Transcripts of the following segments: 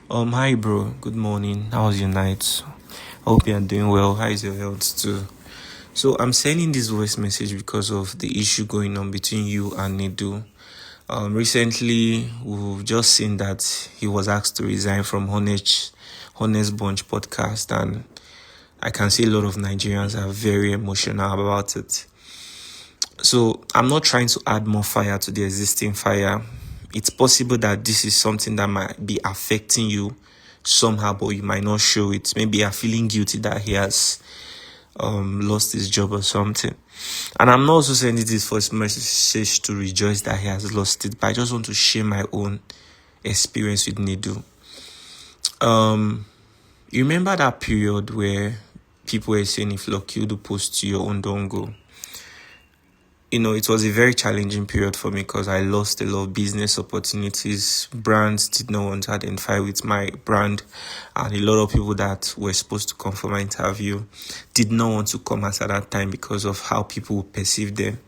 Hi bro, good morning. How was your night? Hope you are doing well. How is your health too? So I'm sending this voice message because of the issue going on between you and Nedu. Recently we've just seen that he was asked to resign from Honest Bunch podcast, and I can see a lot of Nigerians are very emotional about it. So I'm not trying to add more fire to the existing fire. It's possible that this is something that might be affecting you somehow, but you might not show it. Maybe you're feeling guilty that he has lost his job or something. And I'm not also sending this first message to rejoice that he has lost it, but I just want to share my own experience with Nedu. You remember that period where people were saying if luckyudu posts to your own, don't go? It was a very challenging period for me because I lost a lot of business opportunities. Brands did not want to identify with my brand, and a lot of people that were supposed to come for my interview did not want to come at that time because of how people perceived them.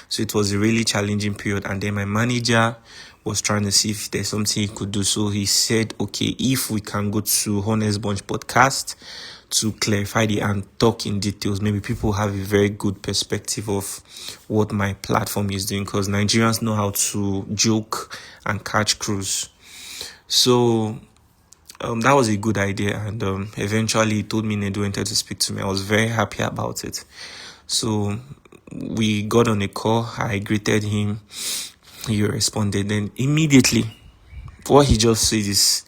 So it was a really challenging period. And then my manager was trying to see if there's something he could do. So he said, okay, if we can go to Honest Bunch podcast to clarify and talk in details, maybe people have a very good perspective of what my platform is doing, because Nigerians know how to joke and catch cruise. So that was a good idea, and eventually he told me Nedu wanted to speak to me. I was very happy about it. So we got on a call. I greeted him. He responded. Then immediately, what he just said is,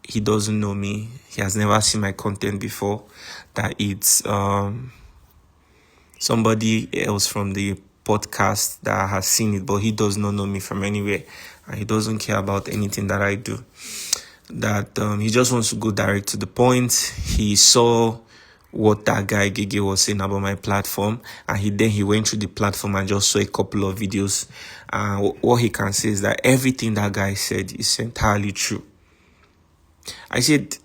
he doesn't know me. He has never seen my content before. That it's somebody else from the podcast that has seen it, but he does not know me from anywhere, and he doesn't care about anything that I do. That he just wants to go direct to the point. He saw what that guy Gege was saying about my platform, and he went through the platform and just saw a couple of videos. What he can say is that everything that guy said is entirely true. I said,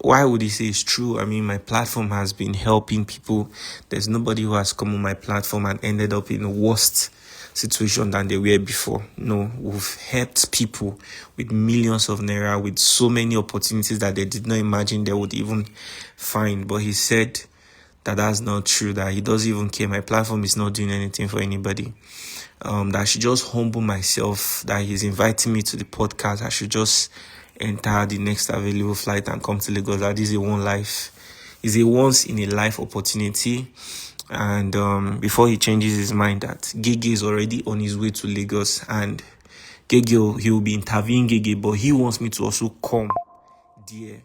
why would he say it's true? I mean, my platform has been helping people. There's nobody who has come on my platform and ended up in a worse situation than they were before. No, we've helped people with millions of naira, with so many opportunities that they did not imagine they would even find. But he said that that's not true, that he doesn't even care. My platform is not doing anything for anybody. That I should just humble myself, that he's inviting me to the podcast. I should just enter the next available flight and come to Lagos. That is is a once in a life opportunity. And before he changes his mind, that Gege is already on his way to Lagos, and he will be interviewing Gege, but he wants me to also come there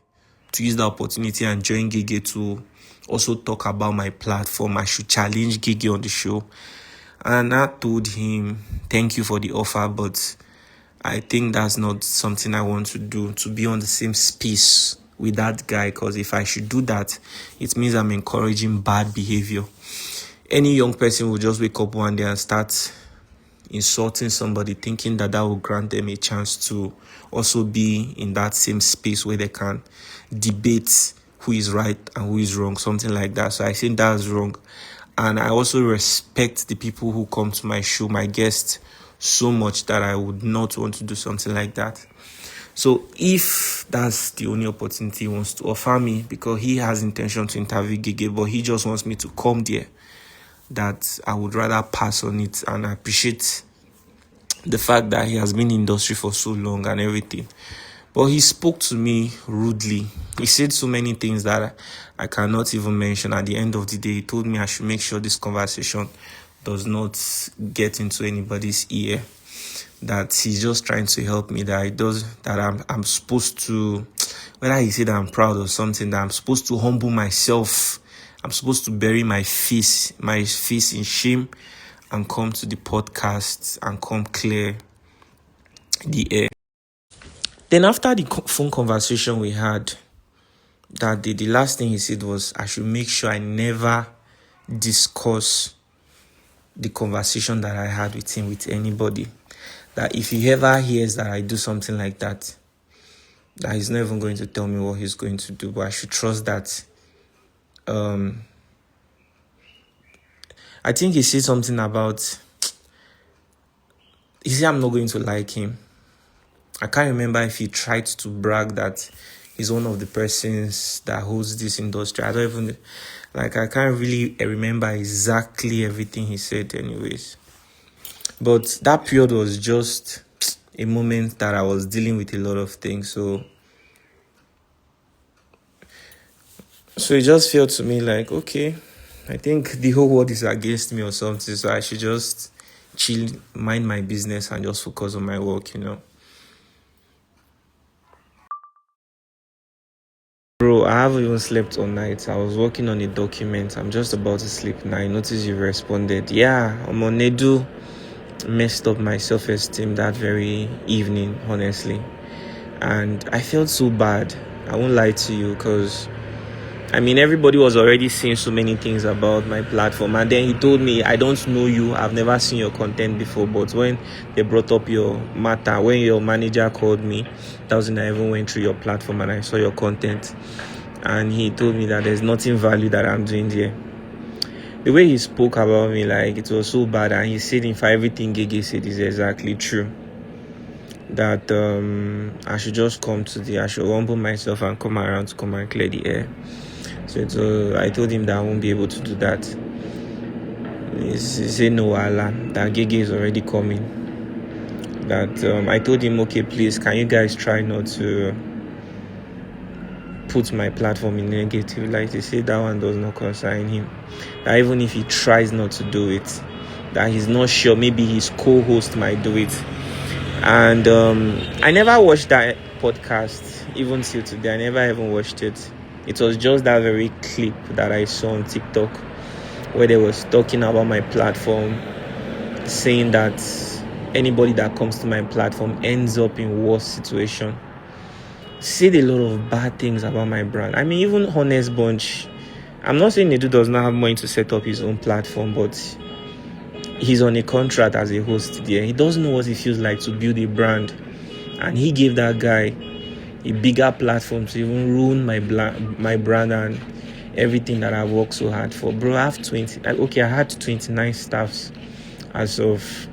to use the opportunity and join Gege to also talk about my platform. I should challenge Gege on the show. And I told him, thank you for the offer, but I think that's not something I want to do, to be on the same space with that guy, because if I should do that, it means I'm encouraging bad behavior. Any young person will just wake up one day and start insulting somebody, thinking that will grant them a chance to also be in that same space where they can debate who is right and who is wrong, something like that. So I think that's wrong. And I also respect the people who come to my show, my guests, so much that I would not want to do something like that. So if that's the only opportunity he wants to offer me, because he has intention to interview Gege, but he just wants me to come there, that I would rather pass on it. And I appreciate the fact that he has been in the industry for so long and everything. But he spoke to me rudely. He said so many things that I cannot even mention. At the end of the day, he told me I should make sure this conversation does not get into anybody's ear. That he's just trying to help me. I'm supposed to, whether he said I'm proud or something, that I'm supposed to humble myself. I'm supposed to bury my face in shame, and come to the podcast and come clear the air. Then after the phone conversation we had that day, the last thing he said was I should make sure I never discuss the conversation that I had with him with anybody. That if he ever hears that I do something like that, that he's not even going to tell me what he's going to do, but I should trust that. I think he said something about, he said I'm not going to like him. I can't remember if he tried to brag that he's one of the persons that holds this industry. I don't even, I can't really remember exactly everything he said anyways. But that period was just a moment that I was dealing with a lot of things. So it just felt to me like, okay, I think the whole world is against me or something. So I should just chill, mind my business and just focus on my work, Bro, I haven't even slept all night. I was working on a document. I'm just about to sleep now. I noticed you responded. Yeah, I'm on Nedu. Messed up my self-esteem that very evening, honestly. And I felt so bad. I won't lie to you because everybody was already saying so many things about my platform. And then he told me, I don't know you. I've never seen your content before. But when they brought up your matter, when your manager called me, that was when I even went through your platform and I saw your content. And he told me that there's nothing value that I'm doing there. The way he spoke about me, it was so bad. And he said, in fact, everything Gege said is exactly true. That I should just I should humble myself and come around to come and clear the air. So I told him that I won't be able to do that. He said no, Allah, that Gege is already coming. That I told him, okay, please, can you guys try not to put my platform in negative light? He said that one does not concern him. That even if he tries not to do it, that he's not sure, maybe his co-host might do it. And I never watched that podcast, even till today. I never even watched it. It was just that very clip that I saw on TikTok where they was talking about my platform, saying that anybody that comes to my platform ends up in worse situation. Said a lot of bad things about my brand. Even Honest Bunch, I'm not saying Nedu does not have money to set up his own platform, but he's on a contract as a host there. He doesn't know what it feels like to build a brand. And he gave that guy a bigger platform to even ruin my brand and everything that I worked so hard for. Bro, I had 29 staffs as of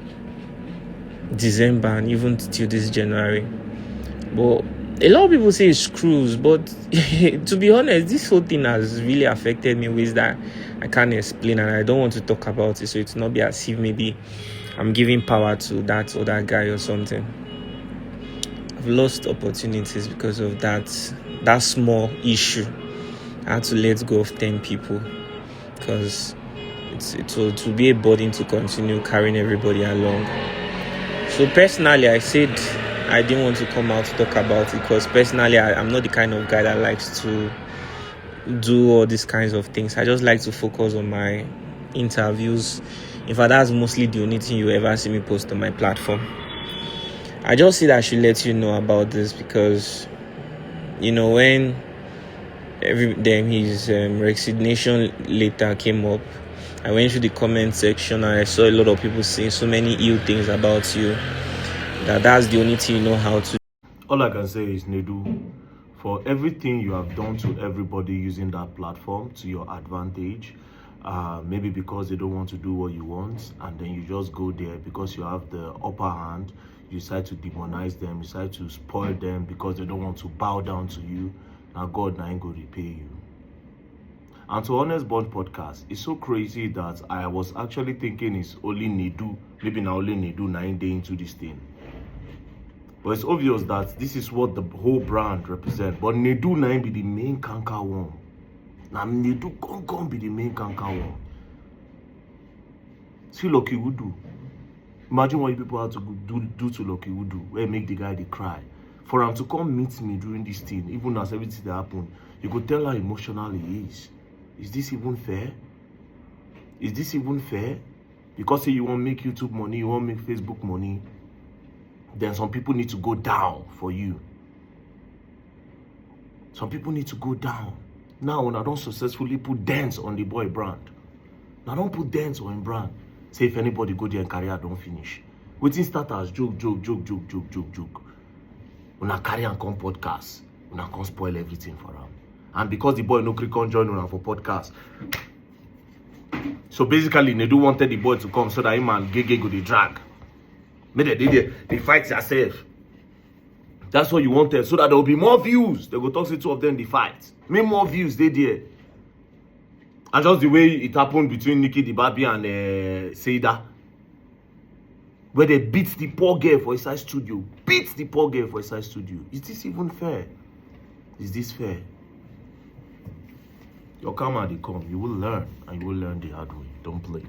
December and even till this January. But a lot of people say it's screws, but to be honest, this whole thing has really affected me in ways that I can't explain, and I don't want to talk about it, so it's not be as if maybe I'm giving power to that other guy or something. I've lost opportunities because of that small issue. I had to let go of 10 people because it will be a burden to continue carrying everybody along. So personally, I said I didn't want to come out to talk about it because personally, I'm not the kind of guy that likes to do all these kinds of things. I just like to focus on my interviews. In fact, that's mostly the only thing you ever see me post on my platform. I just said I should let you know about this because, when his resignation letter came up, I went through the comment section and I saw a lot of people saying so many ill things about you. That's the only thing you know how to. All I can say is, Nedu, for everything you have done to everybody using that platform to your advantage, maybe because they don't want to do what you want, and then you just go there because you have the upper hand, you decide to demonize them, you decide to spoil them because they don't want to bow down to you. Now God now ain't going to repay you. And to Honest Bond podcast, it's so crazy that I was actually thinking it's only Nedu, maybe now only Nedu 9 days into this thing. But it's obvious that this is what the whole brand represents. But Nedu now be the main canker one. Now Nedu can't be the main canker one. See luckyudu. Imagine what you people have to do to luckyudu, where make the guy they cry. For him to come meet me during this thing, even as everything that happened, you could tell how emotional he is. Is this even fair? Is this even fair? Because say you want to make YouTube money, you want to make Facebook money, then some people need to go down for you. Some people need to go down. Now, when I don't successfully put dents on the boy brand, now don't put dents on him brand. Say if anybody go there and career don't finish. Waiting start as joke. When I carry and come podcast, when I come spoil everything for him. And because the boy no click on join for podcast. So basically, Nedu wanted the boy to come so that him and Gege go the drag. Maybe they fight yourself. That's what you wanted, so that there will be more views. They go talk to two of them, the fight. Make more views, they there. And just the way it happened between Nikki Dibabi and Seida, where they beat the poor girl for inside studio. Beat the poor girl for inside studio. Is this even fair? Is this fair? Your karma, they come. You will learn, and you will learn the hard way. Don't play.